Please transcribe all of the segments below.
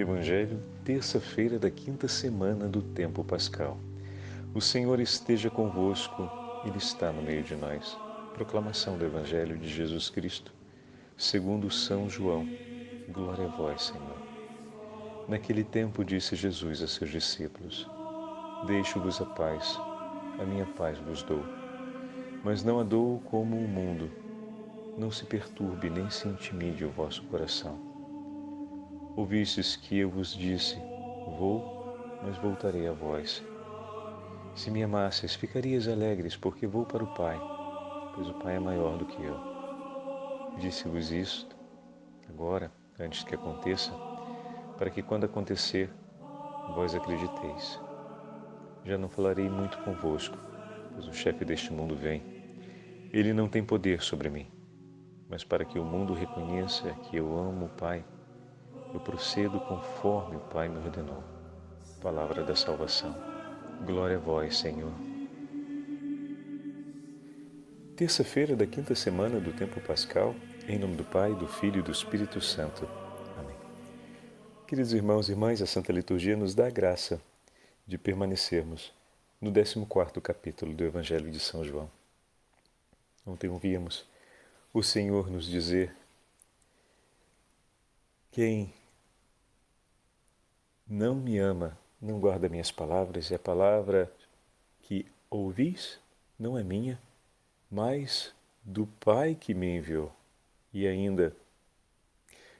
Evangelho, terça-feira da quinta semana do tempo pascal. O Senhor esteja convosco, Ele está no meio de nós. Proclamação do Evangelho de Jesus Cristo, segundo São João. Glória a vós, Senhor. Naquele tempo disse Jesus a seus discípulos: Deixo-vos a paz, a minha paz vos dou. Mas não a dou como o mundo. Não se perturbe nem se intimide o vosso coração. Ouvistes que eu vos disse: Vou, mas voltarei a vós. Se me amasseis, ficarias alegres, porque vou para o Pai, pois o Pai é maior do que eu. Disse-vos isto agora, antes que aconteça, para que quando acontecer, vós acrediteis. Já não falarei muito convosco, pois o chefe deste mundo vem. Ele não tem poder sobre mim, mas para que o mundo reconheça que eu amo o Pai, eu procedo conforme o Pai me ordenou. Palavra da salvação. Glória a vós, Senhor. Terça-feira da quinta semana do tempo pascal, em nome do Pai, do Filho e do Espírito Santo. Amém. Queridos irmãos e irmãs, a Santa Liturgia nos dá a graça de permanecermos no 14º capítulo do Evangelho de São João. Ontem ouvimos o Senhor nos dizer: quem não me ama, não guarda minhas palavras, e a palavra que ouvis não é minha, mas do Pai que me enviou. E ainda,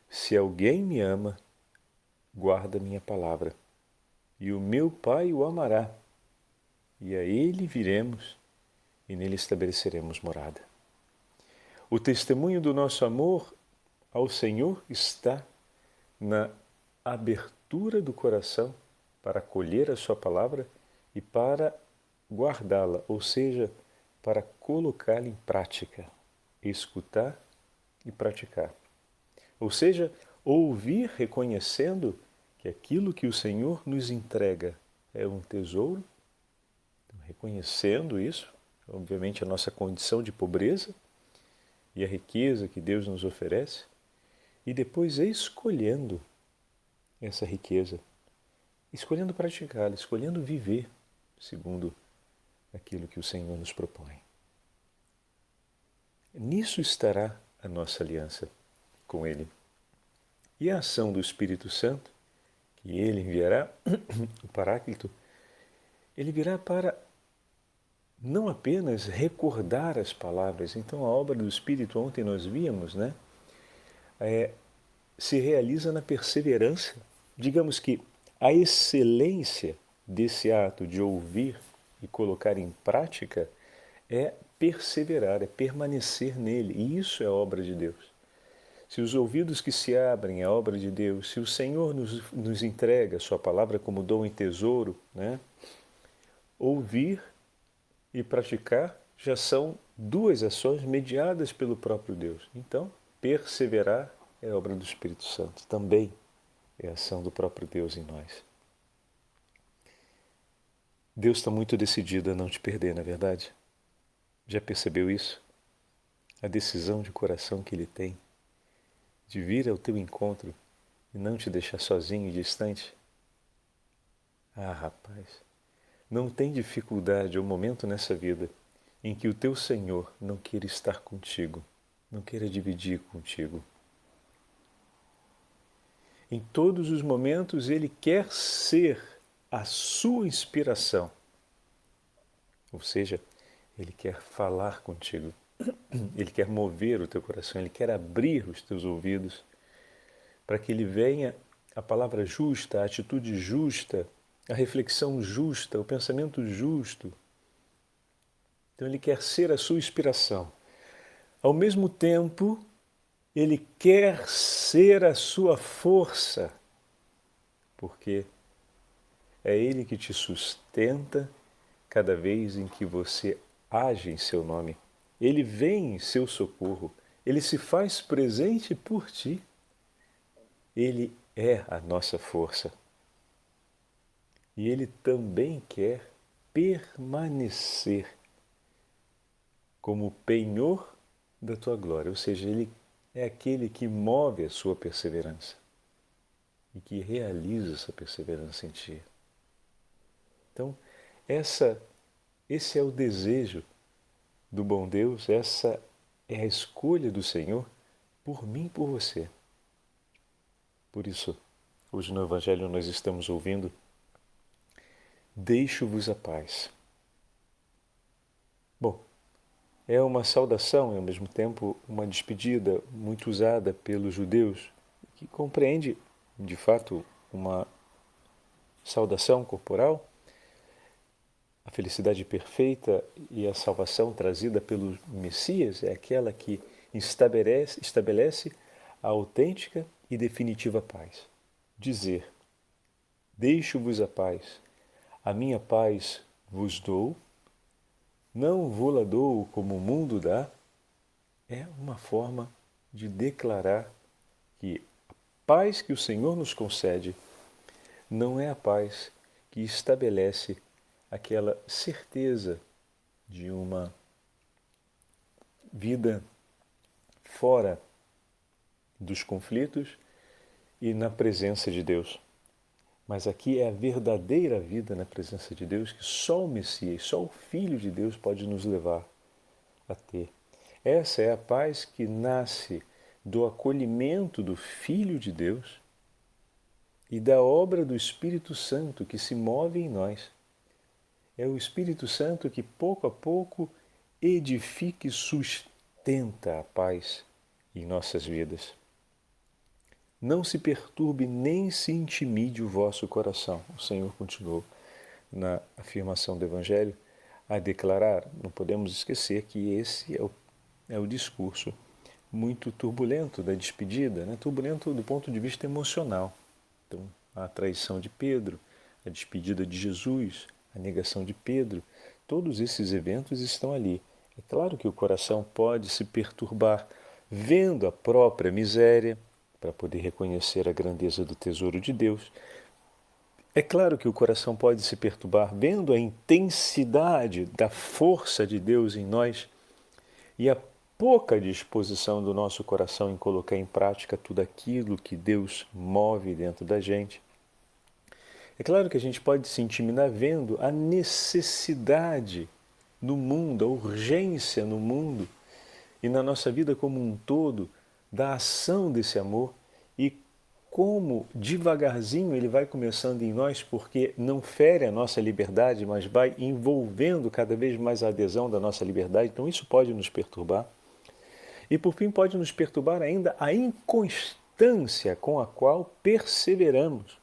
se alguém me ama, guarda minha palavra, e o meu Pai o amará, e a ele viremos, e nele estabeleceremos morada. O testemunho do nosso amor ao Senhor está na abertura do coração para acolher a sua palavra e para guardá-la, ou seja, para colocá-la em prática, escutar e praticar. Ou seja, ouvir reconhecendo que aquilo que o Senhor nos entrega é um tesouro, reconhecendo isso, obviamente a nossa condição de pobreza e a riqueza que Deus nos oferece, e depois escolhendo essa riqueza, escolhendo praticá-la, escolhendo viver segundo aquilo que o Senhor nos propõe. Nisso estará a nossa aliança com Ele. E a ação do Espírito Santo, que Ele enviará, o Paráclito, Ele virá para não apenas recordar as palavras. Então a obra do Espírito, ontem nós vimos, se realiza na perseverança. Digamos que a excelência desse ato de ouvir e colocar em prática é perseverar, é permanecer nele. E isso é a obra de Deus. Se os ouvidos que se abrem é a obra de Deus, se o Senhor nos entrega a sua palavra como dom e tesouro, ouvir e praticar já são duas ações mediadas pelo próprio Deus. Então, perseverar é a obra do Espírito Santo, também é a ação do próprio Deus em nós. Deus está muito decidido a não te perder, não é verdade? Já percebeu isso? A decisão de coração que Ele tem de vir ao teu encontro e não te deixar sozinho e distante? Ah, rapaz, não tem dificuldade ou momento nessa vida em que o teu Senhor não queira estar contigo, não queira dividir contigo. Em todos os momentos Ele quer ser a sua inspiração. Ou seja, Ele quer falar contigo, Ele quer mover o teu coração, Ele quer abrir os teus ouvidos para que Ele venha a palavra justa, a atitude justa, a reflexão justa, o pensamento justo. Então Ele quer ser a sua inspiração. Ao mesmo tempo, Ele quer ser a sua força, porque é Ele que te sustenta cada vez em que você age em seu nome. Ele vem em seu socorro, Ele se faz presente por ti. Ele é a nossa força. E Ele também quer permanecer como penhor da tua glória, ou seja, Ele é aquele que move a sua perseverança. e que realiza essa perseverança em ti. Então, esse é o desejo do bom Deus, essa é a escolha do Senhor por mim e por você. Por isso, hoje no Evangelho nós estamos ouvindo: deixo-vos a paz. Bom, é uma saudação e ao mesmo tempo uma despedida muito usada pelos judeus, que compreende de fato uma saudação corporal. A felicidade perfeita e a salvação trazida pelo Messias é aquela que estabelece a autêntica e definitiva paz. Dizer: deixo-vos a paz, a minha paz vos dou, não vou-la dou como o mundo dá, é uma forma de declarar que a paz que o Senhor nos concede não é a paz que estabelece aquela certeza de uma vida fora dos conflitos e na presença de Deus. Mas aqui é a verdadeira vida na presença de Deus que só o Messias, só o Filho de Deus pode nos levar a ter. Essa é a paz que nasce do acolhimento do Filho de Deus e da obra do Espírito Santo que se move em nós. É o Espírito Santo que pouco a pouco edifica e sustenta a paz em nossas vidas. Não se perturbe nem se intimide o vosso coração. O Senhor continuou na afirmação do Evangelho a declarar. Não podemos esquecer que esse é o discurso muito turbulento da despedida, né? Turbulento do ponto de vista emocional. Então, a traição de Pedro, a despedida de Jesus, a negação de Pedro, todos esses eventos estão ali. É claro que o coração pode se perturbar vendo a própria miséria, para poder reconhecer a grandeza do tesouro de Deus. É claro que o coração pode se perturbar vendo a intensidade da força de Deus em nós e a pouca disposição do nosso coração em colocar em prática tudo aquilo que Deus move dentro da gente. É claro que a gente pode se intimidar vendo a necessidade no mundo, a urgência no mundo e na nossa vida como um todo da ação desse amor e como devagarzinho ele vai começando em nós, porque não fere a nossa liberdade, mas vai envolvendo cada vez mais a adesão da nossa liberdade. Então isso pode nos perturbar. E por fim pode nos perturbar ainda a inconstância com a qual perseveramos,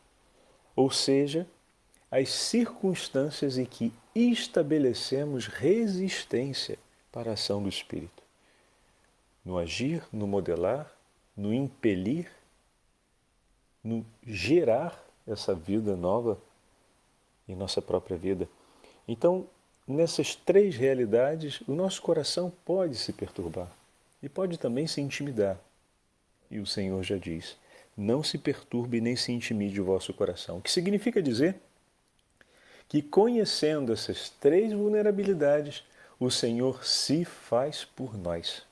ou seja, as circunstâncias em que estabelecemos resistência para a ação do Espírito. No agir, no modelar, no impelir, no gerar essa vida nova em nossa própria vida. Então, nessas três realidades, o nosso coração pode se perturbar e pode também se intimidar. E o Senhor já diz: não se perturbe nem se intimide o vosso coração. O que significa dizer que, conhecendo essas três vulnerabilidades, o Senhor se faz por nós,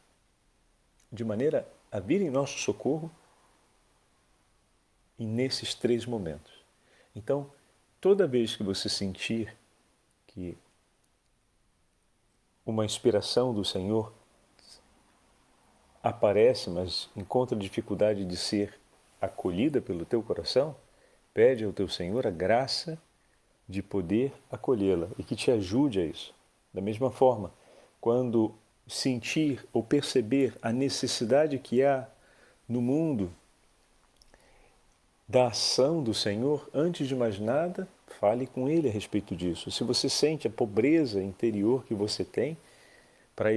de maneira a vir em nosso socorro e nesses três momentos. Então, toda vez que você sentir que uma inspiração do Senhor aparece, mas encontra dificuldade de ser acolhida pelo teu coração, pede ao teu Senhor a graça de poder acolhê-la e que te ajude a isso. Da mesma forma, quando sentir ou perceber a necessidade que há no mundo da ação do Senhor, antes de mais nada, fale com Ele a respeito disso. Se você sente a pobreza interior que você tem para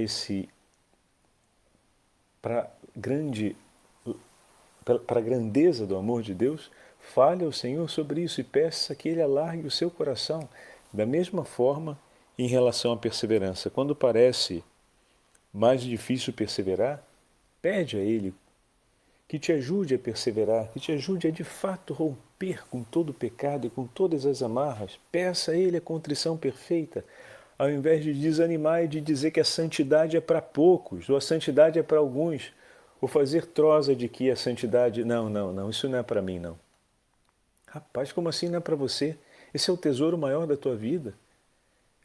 a grandeza do amor de Deus, fale ao Senhor sobre isso e peça que Ele alargue o seu coração. Da mesma forma, em relação à perseverança, quando parece mais difícil perseverar, pede a Ele que te ajude a perseverar, que te ajude a de fato romper com todo o pecado e com todas as amarras. Peça a Ele a contrição perfeita, ao invés de desanimar e de dizer que a santidade é para poucos, ou a santidade é para alguns, ou fazer troça de que a santidade, não, isso não é para mim, não. Rapaz, como assim não é para você? Esse é o tesouro maior da tua vida.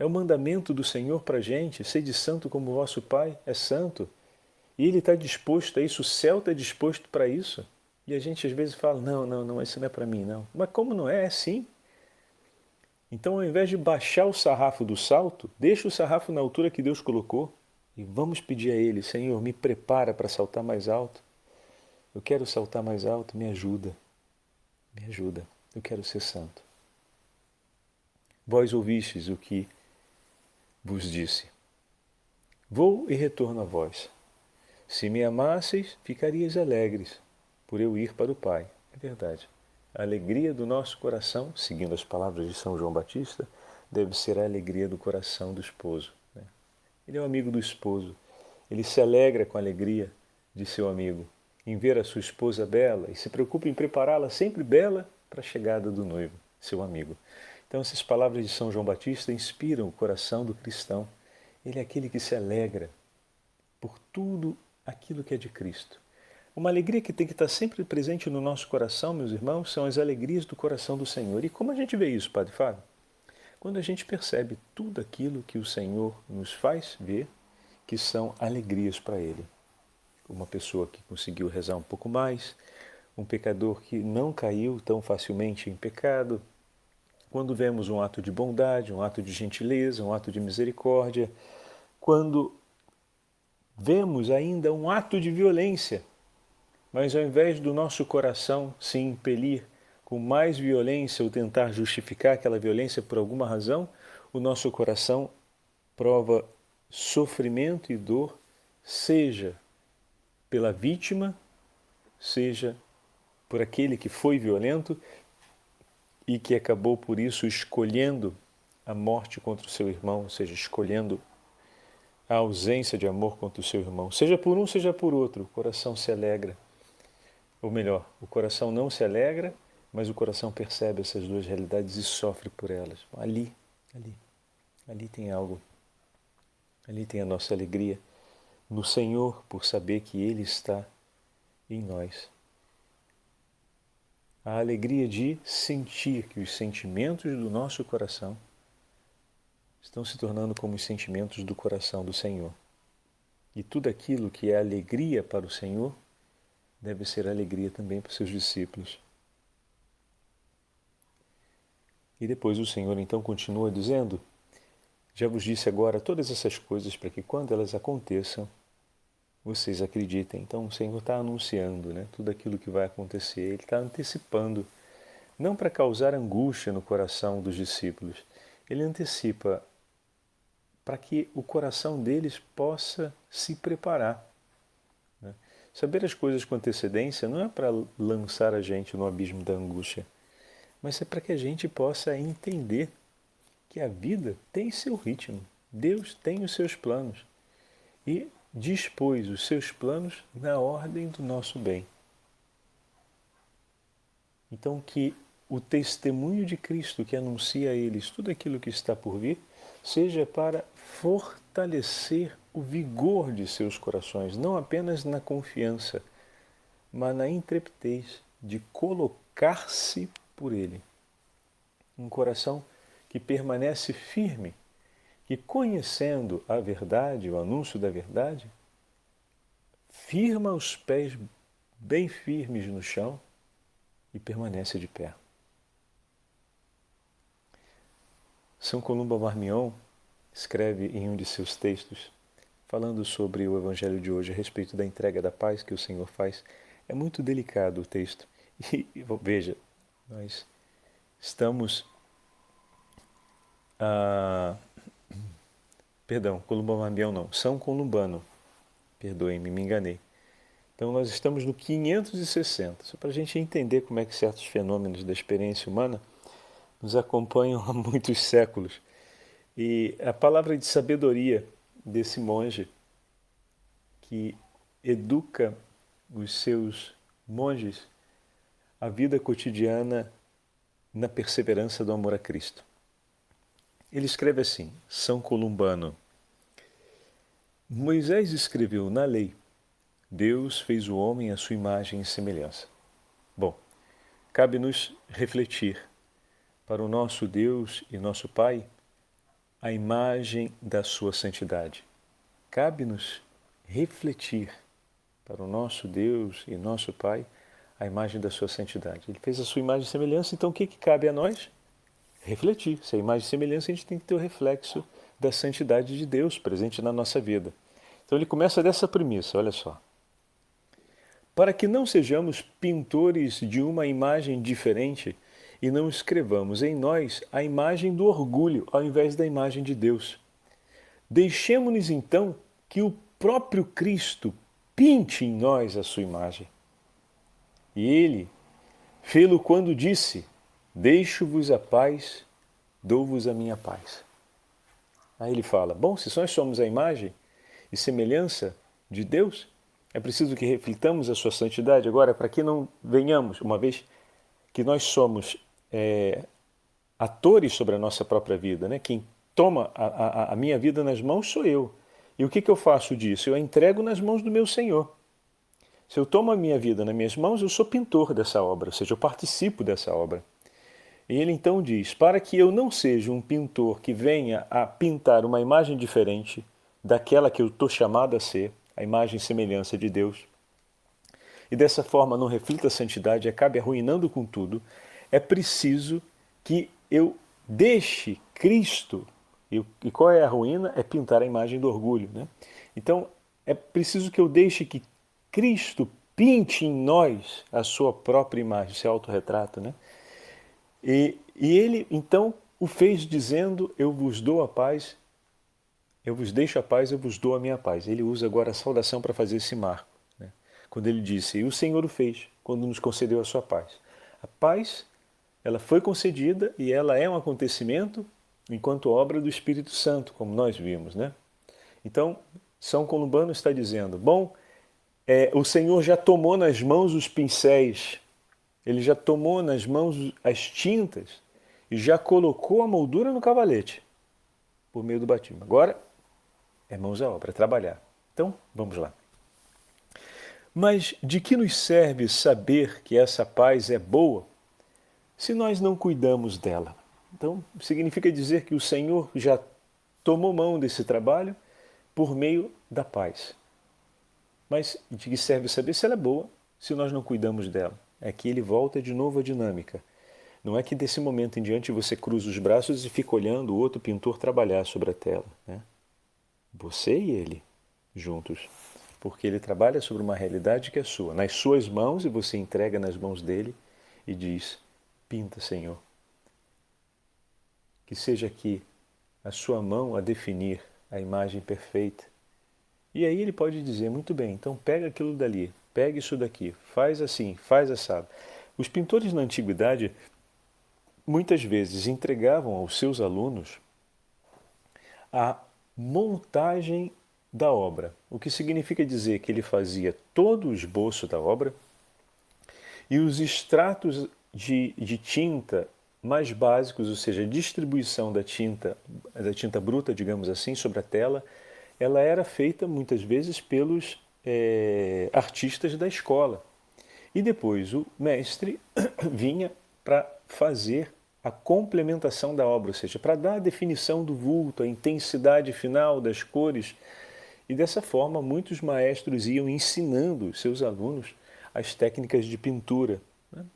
É o mandamento do Senhor para a gente, sede santo como o vosso Pai é santo. E Ele está disposto a isso, o céu está disposto para isso. E a gente às vezes fala, não, não, não, isso não é para mim, não. Mas como não é? É sim. Então, ao invés de baixar o sarrafo do salto, deixa o sarrafo na altura que Deus colocou e vamos pedir a Ele, Senhor, me prepara para saltar mais alto. Eu quero saltar mais alto, me ajuda. Me ajuda. Eu quero ser santo. Vós ouvistes o que vos disse. Vou e retorno a vós. Se me amasseis, ficarias alegres, por eu ir para o Pai. É verdade. A alegria do nosso coração, seguindo as palavras de São João Batista, deve ser a alegria do coração do esposo. Ele é o amigo do esposo. Ele se alegra com a alegria de seu amigo, em ver a sua esposa bela e se preocupa em prepará-la sempre bela para a chegada do noivo, seu amigo. Então essas palavras de São João Batista inspiram o coração do cristão. Ele é aquele que se alegra por tudo aquilo que é de Cristo. Uma alegria que tem que estar sempre presente no nosso coração, meus irmãos, são as alegrias do coração do Senhor. E como a gente vê isso, Padre Fábio? Quando a gente percebe tudo aquilo que o Senhor nos faz ver, que são alegrias para Ele. Uma pessoa que conseguiu rezar um pouco mais, um pecador que não caiu tão facilmente em pecado. Quando vemos um ato de bondade, um ato de gentileza, um ato de misericórdia. Quando vemos ainda um ato de violência, mas ao invés do nosso coração se impelir com mais violência ou tentar justificar aquela violência por alguma razão, o nosso coração prova sofrimento e dor, seja pela vítima, seja por aquele que foi violento e que acabou por isso escolhendo a morte contra o seu irmão, ou seja, escolhendo a ausência de amor contra o seu irmão. Seja por um, seja por outro, o coração se alegra. Ou melhor, o coração não se alegra, mas o coração percebe essas duas realidades e sofre por elas. Ali tem algo. Ali tem a nossa alegria no Senhor por saber que Ele está em nós. A alegria de sentir que os sentimentos do nosso coração estão se tornando como os sentimentos do coração do Senhor. E tudo aquilo que é alegria para o Senhor deve ser alegria também para os seus discípulos. E depois o Senhor então continua dizendo, já vos disse agora todas essas coisas para que quando elas aconteçam, vocês acreditem. Então o Senhor está anunciando, tudo aquilo que vai acontecer, Ele está antecipando, não para causar angústia no coração dos discípulos, Ele antecipa para que o coração deles possa se preparar. Saber as coisas com antecedência não é para lançar a gente no abismo da angústia, mas é para que a gente possa entender que a vida tem seu ritmo, Deus tem os seus planos e dispôs os seus planos na ordem do nosso bem. Então que o testemunho de Cristo que anuncia a eles tudo aquilo que está por vir, seja para fortalecer o vigor de seus corações, não apenas na confiança, mas na intrepidez de colocar-se por Ele. Um coração que permanece firme, que conhecendo a verdade, o anúncio da verdade, firma os pés bem firmes no chão e permanece de pé. São Columba Marmion escreve em um de seus textos, falando sobre o Evangelho de hoje, a respeito da entrega da paz que o Senhor faz. É muito delicado o texto. E veja, nós estamos... Columba Marmion não, São Columbano. Perdoem-me, me enganei. Então nós estamos no 560, só para a gente entender como é que certos fenômenos da experiência humana nos acompanham há muitos séculos. E a palavra de sabedoria desse monge que educa os seus monges a vida cotidiana na perseverança do amor a Cristo. Ele escreve assim, São Columbano: Moisés escreveu na lei, Deus fez o homem à sua imagem e semelhança. Bom, cabe-nos refletir para o nosso Deus e nosso Pai a imagem da sua santidade. Cabe-nos refletir para o nosso Deus e nosso Pai a imagem da sua santidade. Ele fez a sua imagem e semelhança, então o que cabe a nós? Refletir. Se é imagem e semelhança, a gente tem que ter o reflexo da santidade de Deus presente na nossa vida. Então ele começa dessa premissa, olha só. Para que não sejamos pintores de uma imagem diferente e não escrevamos em nós a imagem do orgulho ao invés da imagem de Deus. Deixemo-nos então que o próprio Cristo pinte em nós a sua imagem. E ele fê-lo quando disse: deixo-vos a paz, dou-vos a minha paz. Aí ele fala, bom, se nós somos a imagem e semelhança de Deus, é preciso que reflitamos a sua santidade. Agora, para que não venhamos, uma vez que nós somos atores sobre a nossa própria vida, né? Quem toma a minha vida nas mãos sou eu. E o que eu faço disso? Eu a entrego nas mãos do meu Senhor. Se eu tomo a minha vida nas minhas mãos, eu sou pintor dessa obra, ou seja, eu participo dessa obra. E ele então diz, para que eu não seja um pintor que venha a pintar uma imagem diferente daquela que eu estou chamado a ser, a imagem e semelhança de Deus, e dessa forma não reflita a santidade e acabe arruinando com tudo, é preciso que eu deixe Cristo. E qual é a ruína? É pintar a imagem do orgulho, né? Então, é preciso que eu deixe que Cristo pinte em nós a sua própria imagem, esse autorretrato, né? E ele, então, o fez dizendo, eu vos dou a paz, eu vos deixo a paz, eu vos dou a minha paz. Ele usa agora a saudação para fazer esse marco, né? Quando ele disse, e o Senhor o fez, quando nos concedeu a sua paz. A paz, ela foi concedida e ela é um acontecimento enquanto obra do Espírito Santo, como nós vimos, né? Então, São Columbano está dizendo, bom, o Senhor já tomou nas mãos os pincéis, ele já tomou nas mãos as tintas e já colocou a moldura no cavalete por meio do batismo. Agora é mãos à obra, é trabalhar. Então, vamos lá. Mas de que nos serve saber que essa paz é boa se nós não cuidamos dela? Então, significa dizer que o Senhor já tomou mão desse trabalho por meio da paz. Mas de que serve saber se ela é boa se nós não cuidamos dela? É que ele volta de novo à dinâmica. Não é que desse momento em diante você cruza os braços e fica olhando o outro pintor trabalhar sobre a tela, né? Você e ele, juntos. Porque ele trabalha sobre uma realidade que é sua, nas suas mãos, e você entrega nas mãos dele e diz, pinta, Senhor. Que seja aqui a sua mão a definir a imagem perfeita. E aí ele pode dizer, muito bem, então pega aquilo dali, pega isso daqui, faz assim, faz assado. Os pintores na antiguidade muitas vezes entregavam aos seus alunos a montagem da obra, o que significa dizer que ele fazia todo o esboço da obra e os extratos de tinta mais básicos, ou seja, a distribuição da tinta bruta, digamos assim, sobre a tela, ela era feita muitas vezes pelos artistas da escola. E depois o mestre vinha para fazer a complementação da obra, ou seja, para dar a definição do vulto, a intensidade final das cores. E dessa forma, muitos maestros iam ensinando seus alunos as técnicas de pintura.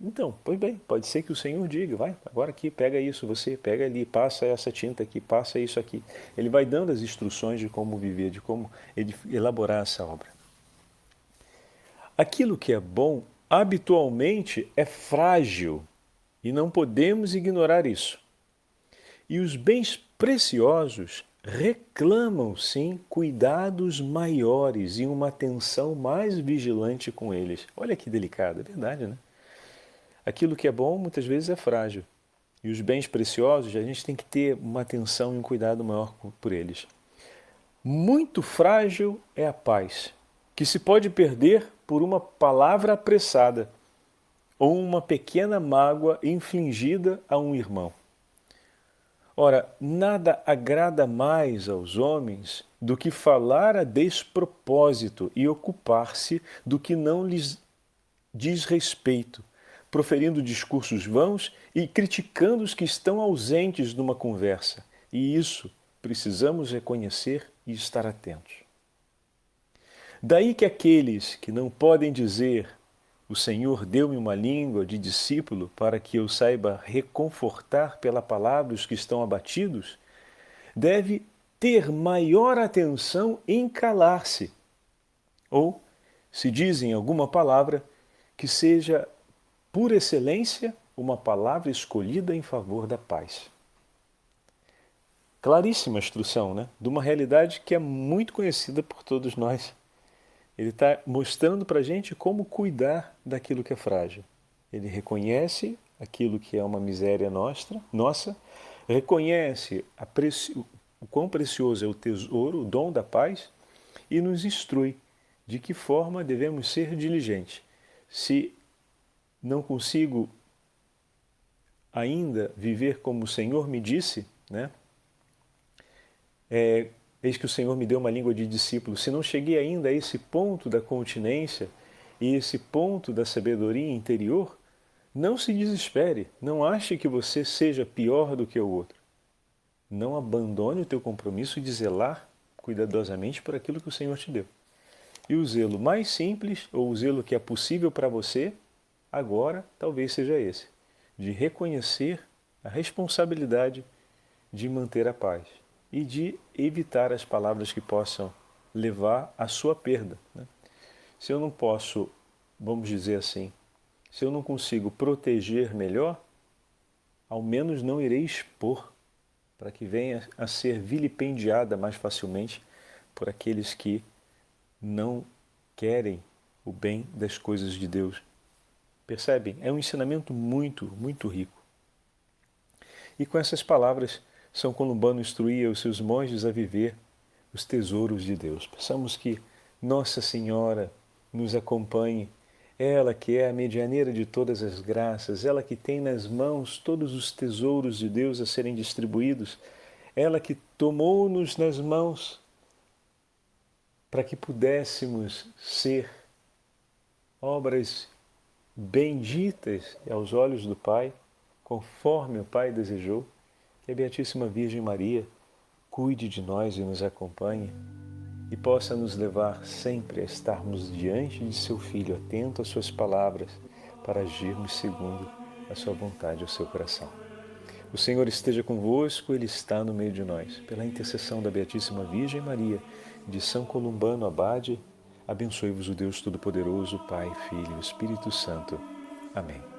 Então, pois bem, pode ser que o Senhor diga, vai, agora aqui, pega isso, você pega ali, passa essa tinta aqui, passa isso aqui. Ele vai dando as instruções de como viver, de como elaborar essa obra. Aquilo que é bom, habitualmente, é frágil e não podemos ignorar isso. E os bens preciosos reclamam, sim, cuidados maiores e uma atenção mais vigilante com eles. Olha que delicado, é verdade, né? Aquilo que é bom, muitas vezes, é frágil. E os bens preciosos, a gente tem que ter uma atenção e um cuidado maior por eles. Muito frágil é a paz, que se pode perder por uma palavra apressada ou uma pequena mágoa infligida a um irmão. Ora, nada agrada mais aos homens do que falar a despropósito e ocupar-se do que não lhes diz respeito, proferindo discursos vãos e criticando os que estão ausentes numa conversa. E isso precisamos reconhecer e estar atentos. Daí que aqueles que não podem dizer: o Senhor deu-me uma língua de discípulo para que eu saiba reconfortar pela palavra os que estão abatidos, deve ter maior atenção em calar-se. Ou, se dizem alguma palavra, que seja, por excelência, uma palavra escolhida em favor da paz. Claríssima instrução, né? De uma realidade que é muito conhecida por todos nós. Ele está mostrando para a gente como cuidar daquilo que é frágil. Ele reconhece aquilo que é uma miséria nossa, reconhece o quão precioso é o tesouro, o dom da paz, e nos instrui de que forma devemos ser diligentes. Se não consigo ainda viver como o Senhor me disse, né? Eis que o Senhor me deu uma língua de discípulo. Se não cheguei ainda a esse ponto da continência e esse ponto da sabedoria interior, não se desespere, não ache que você seja pior do que o outro. Não abandone o teu compromisso de zelar cuidadosamente por aquilo que o Senhor te deu. E o zelo mais simples, ou o zelo que é possível para você, agora talvez seja esse, de reconhecer a responsabilidade de manter a paz e de evitar as palavras que possam levar à sua perda. Né? Se eu não posso, vamos dizer assim, se eu não consigo proteger melhor, ao menos não irei expor para que venha a ser vilipendiada mais facilmente por aqueles que não querem o bem das coisas de Deus. Percebem? É um ensinamento muito, muito rico. E com essas palavras, São Columbano instruía os seus monges a viver os tesouros de Deus. Peçamos que Nossa Senhora nos acompanhe, ela que é a medianeira de todas as graças, ela que tem nas mãos todos os tesouros de Deus a serem distribuídos, ela que tomou-nos nas mãos para que pudéssemos ser obras benditas aos olhos do Pai, conforme o Pai desejou. Que a Beatíssima Virgem Maria cuide de nós e nos acompanhe e possa nos levar sempre a estarmos diante de seu Filho, atento às suas palavras, para agirmos segundo a sua vontade e o seu coração. O Senhor esteja convosco, Ele está no meio de nós. Pela intercessão da Beatíssima Virgem Maria, de São Columbano Abade, abençoe-vos o Deus Todo-Poderoso, Pai, Filho e Espírito Santo. Amém.